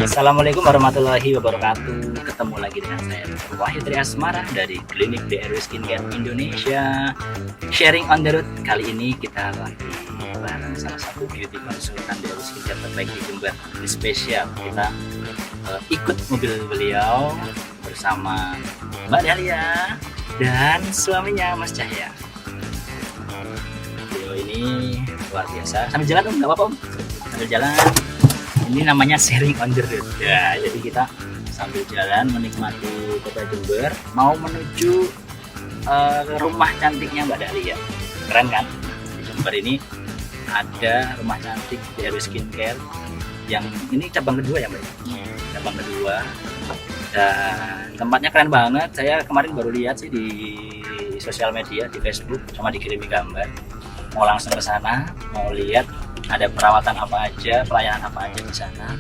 Assalamualaikum warahmatullahi wabarakatuh. Ketemu lagi dengan saya Dr. Wahyu Triasmara dari Klinik DRW Skincare Indonesia. Sharing on the road. Kali ini kita lagi bareng salah satu beauty konsultan DRW Skincare terbaik di Jember. Ini spesial, kita ikut mobil beliau bersama Mbak Dahlia dan suaminya Mas Cahya. Beliau ini luar biasa. Sambil jalan Om, nggak apa-apa Om. Sambil jalan. Ini namanya sharing on the road ya, jadi kita sambil jalan menikmati kota Jember, mau menuju rumah cantiknya Mbak Dahlia. Keren kan? Di Jember ini ada rumah cantik DRW Skincare yang ini cabang kedua ya Mbak? Cabang kedua, dan tempatnya keren banget. Saya kemarin baru lihat sih di sosial media, di Facebook, sama dikirimi gambar. Mau langsung ke sana, mau lihat ada perawatan apa aja, pelayanan apa aja di sana.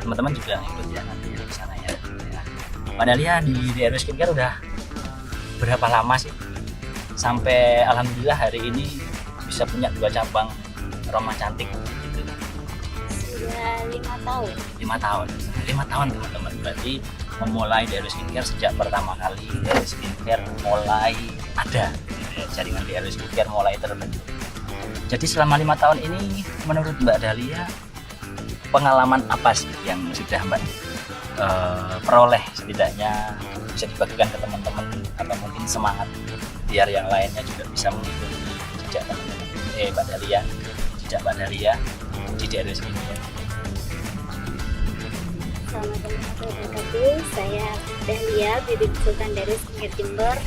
Teman-teman juga ikut ya nanti di sana ya. Mbak Dahlia di DRW Skincare udah berapa lama sih? Sampai alhamdulillah hari ini bisa punya 2 cabang rumah cantik gitu. Sudah 5 tahun. 5 tahun. 5 tahun teman-teman. Berarti memulai DRW Skincare sejak pertama kali DRW Skincare mulai ada. Jaringan DRW Skincare mulai terbentuk. Jadi selama 5 tahun ini menurut Mbak Dahlia pengalaman apa sih yang sudah Mbak peroleh, setidaknya bisa dibagikan ke teman-teman atau mungkin semangat biar yang lainnya juga bisa mengikuti jejak teman-teman Mbak Dahlia, jejak Mbak Dahlia di DRW Skincare. Assalamualaikum warahmatullahi wabarakatuh. Saya Dahlia, beauty konsultan DRW Skincare Jember.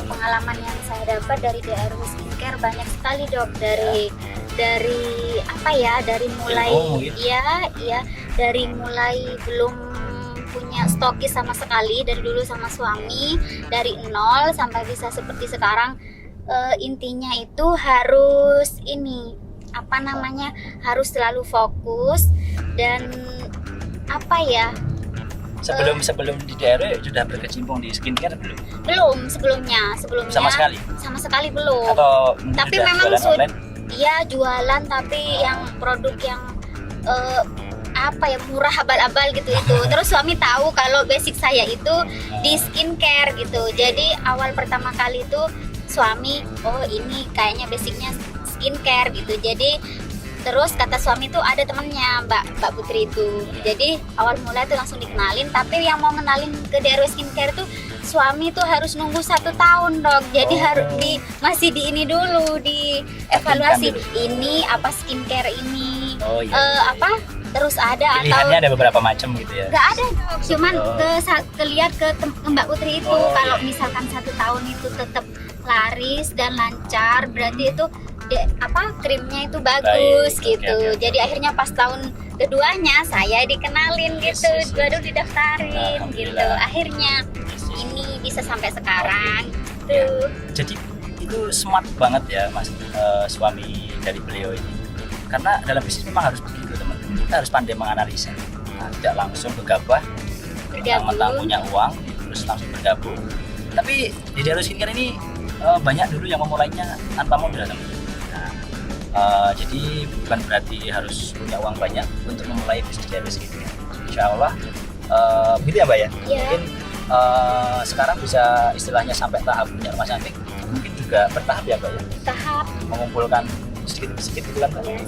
Pengalaman yang saya dapat dari DRW Skincare banyak sekali Dok, dari apa ya, dari mulai dari mulai belum punya stokis sama sekali, dari dulu sama suami, dari nol sampai bisa seperti sekarang. Intinya itu harus harus selalu fokus dan Sebelum di DRW sudah berkecimpung di skincare belum? Belum, sebelumnya Sama sekali belum. Atau tapi memang iya jualan, tapi yang produk yang murah abal-abal gitu itu. Terus suami tahu kalau basic saya itu di skincare gitu. Jadi awal pertama kali itu suami, oh ini kayaknya basicnya skincare gitu. Jadi terus kata suami tuh ada temennya Mbak Putri itu. Jadi awal mulai tuh langsung dikenalin. Tapi yang mau kenalin ke DRW Skincare tuh suami tuh harus nunggu 1 tahun Dok. Jadi harus masih di ini dulu, di evaluasi ini apa skincare ini terus ada pilihannya atau ada beberapa macam gitu ya? nggak ada Dok. Cuman lihat ke Mbak Putri itu kalau misalkan 1 tahun itu tetap laris dan lancar, berarti itu krimnya itu bagus. Baik, gitu. okay. Jadi akhirnya pas tahun keduanya saya dikenalin gitu, baru didaftarin gitu. Akhirnya ini bisa sampai sekarang. Tuh. Jadi itu smart banget ya Mas, suami dari beliau ini. Karena dalam bisnis memang harus begitu teman-teman. Kita harus pandai menganalisa. Tidak langsung gegabah, mentang-mentang punya uang terus langsung bergabung. Tapi di DRW Skincare ini banyak dulu yang memulainya tanpa modal teman-teman. Jadi bukan berarti harus punya uang banyak untuk memulai bisnis DRW Skincare. Insya Allah begitu ya Mbak ya? Yeah. Mungkin sekarang bisa istilahnya sampai tahap punya rumah cantik, mungkin juga bertahap ya Mbak ya? Tahap Mengumpulkan sedikit-sedikit gitu kan Mbak? ya.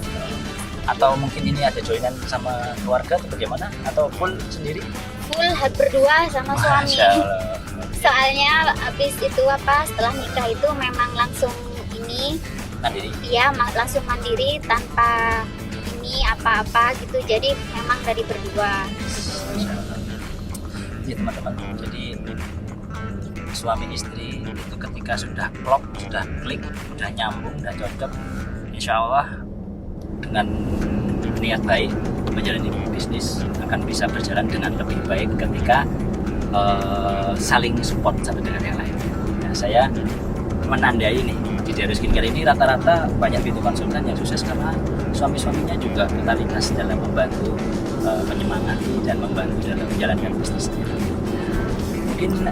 Atau mungkin ini ada joinan sama keluarga atau bagaimana? Atau full sendiri? Full berdua sama suami. Masya Allah. Soalnya habis itu setelah nikah itu memang langsung Mandiri? Iya, langsung mandiri tanpa ini apa-apa gitu. Jadi memang dari berdua. Iya teman-teman. Jadi suami istri itu ketika sudah klop, sudah klik, sudah nyambung, sudah cocok, insya Allah dengan niat baik menjalani bisnis akan bisa berjalan dengan lebih baik ketika saling support satu dengan yang lain. Nah, saya menandai nih di DRW Skincare ini rata-rata banyak beauty konsultan yang sukses karena suami-suaminya juga totalitas dalam membantu, menyemangati dan membantu dalam menjalankan bisnisnya. Mungkin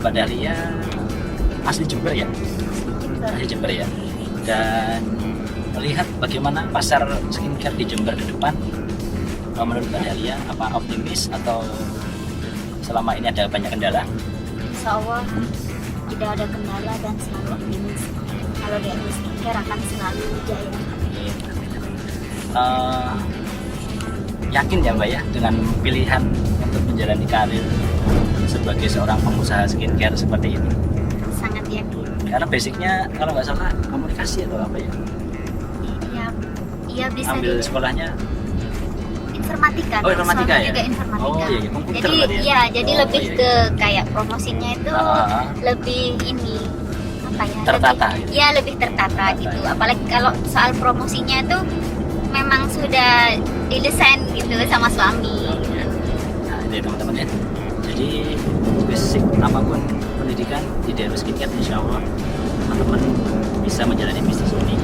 Mbak Dahlia asli Jember ya? Asli Jember ya. Dan melihat bagaimana pasar skincare di Jember ke depan, menurut Mbak Dahlia apa optimis atau selama ini ada banyak kendala? Insya Allah tidak ada kendala dan selalu optimis. Kalau di RW Skincare akan selalu jaya. Yakin ya Mbak ya dengan pilihan untuk menjalani karir sebagai seorang pengusaha skincare seperti ini? Sangat yakin. Karena basicnya kalau nggak salah komunikasi atau apa ya? Iya bisa Ambil sekolahnya informatika. Oh, informatika Suami ya? juga informatika. Oh iya, komputer Jadi berarti ya? iya, jadi Oh, lebih iya. ke kayak promosinya itu lebih ini apa ya? Tertata Lebih, gitu. Iya, lebih tertata gitu. Apalagi kalau soal promosinya itu memang sudah didesain gitu sama suami. Nah, ini teman-teman ya. Jadi basic apapun pendidikan di DRW Skincare, insya Allah teman-teman bisa menjalani bisnis ini.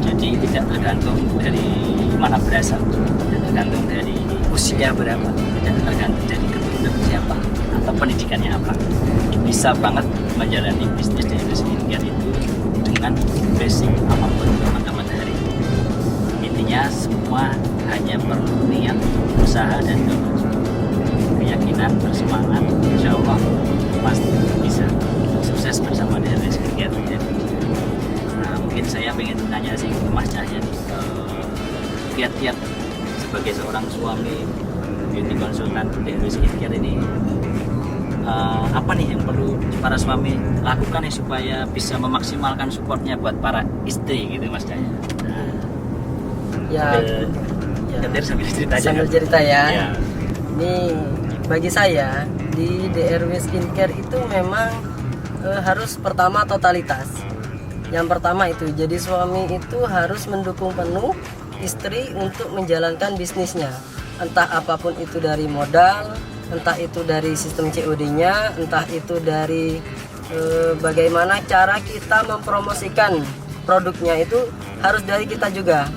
Jadi tidak tergantung dari mana berasal, tidak tergantung dari usia berapa, tidak tergantung dari keturunan siapa atau pendidikannya apa. Bisa banget menjalani bisnis DRW Skincare itu dengan basic apapun teman-teman hari ini. Intinya semua hanya perlu niat, usaha dan doa, keyakinan, bersemangat, insya Allah pasti bisa sukses bersama DRW Skincare. Nah, mungkin saya pengen tanya sih ke Mas Cahya nih, kiat-kiat sebagai seorang suami beauty konsultan DRW Skincare ini, apa nih yang perlu para suami lakukan nih supaya bisa memaksimalkan supportnya buat para istri gitu Mas Cahya? Ya, Nyetir sambil cerita aja. sambil kan? cerita ya. Ya. Ini bagi saya di DRW Skincare itu memang harus pertama totalitas. Yang pertama itu, jadi suami itu harus mendukung penuh istri untuk menjalankan bisnisnya. Entah apapun itu dari modal, entah itu dari sistem COD-nya, entah itu dari bagaimana cara kita mempromosikan produknya, itu harus dari kita juga.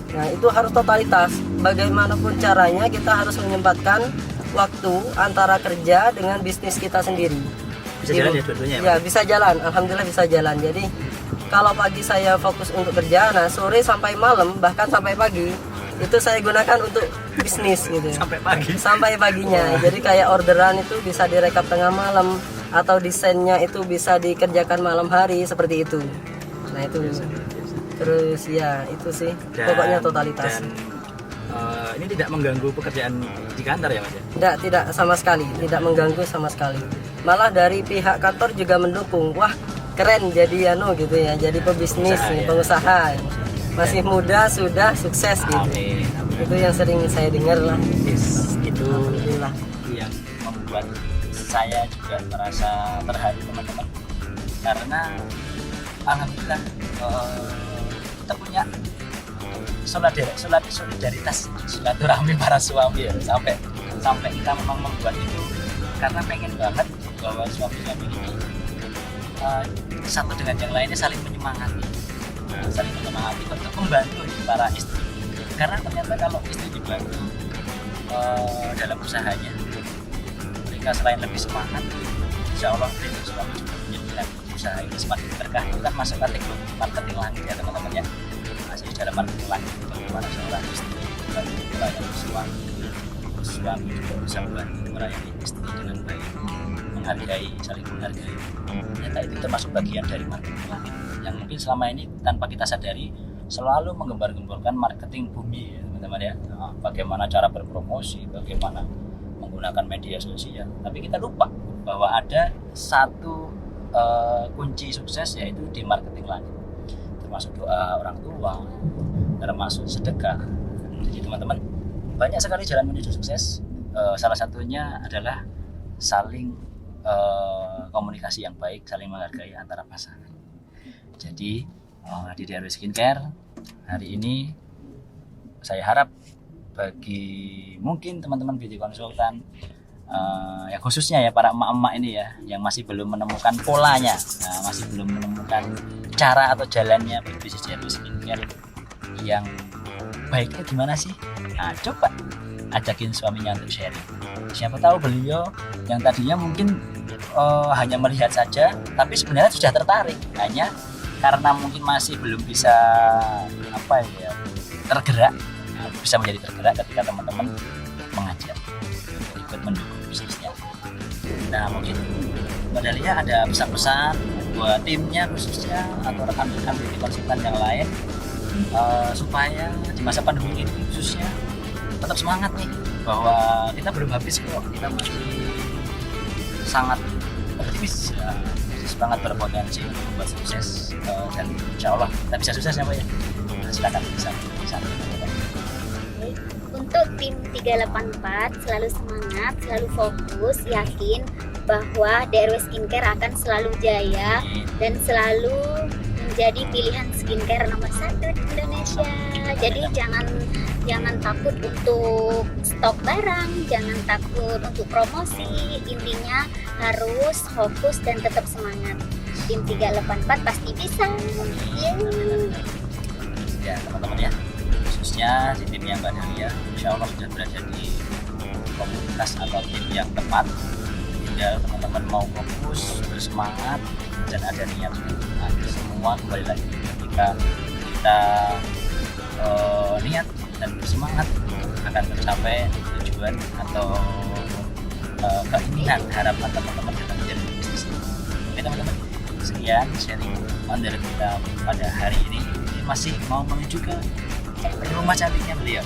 Nah, itu harus totalitas. Bagaimanapun caranya kita harus menyempatkan waktu antara kerja dengan bisnis kita sendiri. Bisa jalan ya dua-duanya ya? Ya, bisa jalan. Alhamdulillah bisa jalan. Jadi kalau pagi saya fokus untuk kerja, nah sore sampai malam bahkan sampai pagi itu saya gunakan untuk bisnis gitu. Sampai pagi. Sampai paginya. Jadi kayak orderan itu bisa direkap tengah malam atau desainnya itu bisa dikerjakan malam hari seperti itu. Nah, itu. Terus ya itu sih pokoknya totalitas. Dan ini tidak mengganggu pekerjaan di kantor ya Mas ya? Tidak sama sekali, tidak mengganggu sama sekali. Malah dari pihak kantor juga mendukung. Wah, keren jadi gitu ya, jadi pebisnis, pengusaha. Masih muda sudah sukses gitu. Amin. Itu yang sering saya dengar lah. Yes, itu Alhamdulillah. yang membuat saya juga merasa terharu teman-teman, karena alhamdulillah kita punya solidaritas, silaturahmi para suami ya, sampai kita memang membuat itu karena pengen banget bahwa suami-suami ini satu dengan yang lainnya saling menyemangati, untuk membantu para istri. Karena ternyata kalau istri dibantu dalam usahanya, mereka selain lebih semangat, insya Allah itu suami juga menjadikan usaha ini semakin berkah. Itu kan masuk kategori marketing langit ya teman-teman ya, masih dalam marketing langit. Bagaimana seorang istri melayani suami juga bisa membantu melayani istri dengan baik, saling menghargai. Ternyata itu termasuk bagian dari marketing langit yang mungkin selama ini tanpa kita sadari selalu menggembar-gemborkan marketing bumi ya teman-teman ya. Bagaimana cara berpromosi, bagaimana menggunakan media sosial, tapi kita lupa bahwa ada satu kunci sukses, yaitu di marketing langit, termasuk doa orang tua, termasuk sedekah. Jadi teman-teman, banyak sekali jalan menuju sukses. Salah satunya adalah saling komunikasi yang baik, saling menghargai antara pasangan. Jadi di DRW Skincare hari ini saya harap bagi mungkin teman-teman beauty konsultan, ya khususnya ya para emak-emak ini ya yang masih belum menemukan polanya, masih belum menemukan cara atau jalannya berbisnis DRW Skincare yang baiknya gimana sih? Nah, coba ajakin suaminya untuk sharing. Siapa tahu beliau yang tadinya mungkin hanya melihat saja, tapi sebenarnya sudah tertarik, hanya karena mungkin masih belum bisa apa ya tergerak, bisa menjadi tergerak ketika teman-teman mengajak ikut mendukung bisnisnya. Nah mungkin Mbak Dahlia ada pesan-pesan buat timnya khususnya atau rekan-rekan dari konsultan yang lain supaya di masa pandemi ini khususnya tetap semangat nih, bahwa kita belum habis kok, kita masih sangat optimis ya, masih sangat berpotensi untuk membuat sukses dan insya Allah kita bisa sukses ya Pak ya. Nah, silakan bisa. Untuk tim 384 selalu semangat, selalu fokus, yakin bahwa DRW Skincare akan selalu jaya dan selalu menjadi pilihan skincare nomor 1 di Indonesia. Jadi jangan takut untuk stok barang, jangan takut untuk promosi. Intinya harus fokus dan tetap semangat. Tim 384 pasti bisa. Ya teman-teman ya, khususnya di timnya Mbak Dahlia insya Allah sudah berada di komunitas atau tim yang tepat. Tinggal teman-teman mau fokus, bersemangat dan ada niat, semua kembali lagi ketika kita niat dan bersemangat akan tercapai tujuan atau keinginan harapan teman-teman dalam menjalani bisnis. Oke teman-teman, sekian sharing under kita pada hari ini. Masih mau menuju ke rumah cantiknya beliau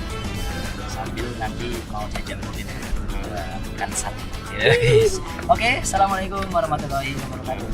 sambil nanti mau jajak kuliner makan sate. Yes. Oke, assalamualaikum warahmatullahi wabarakatuh.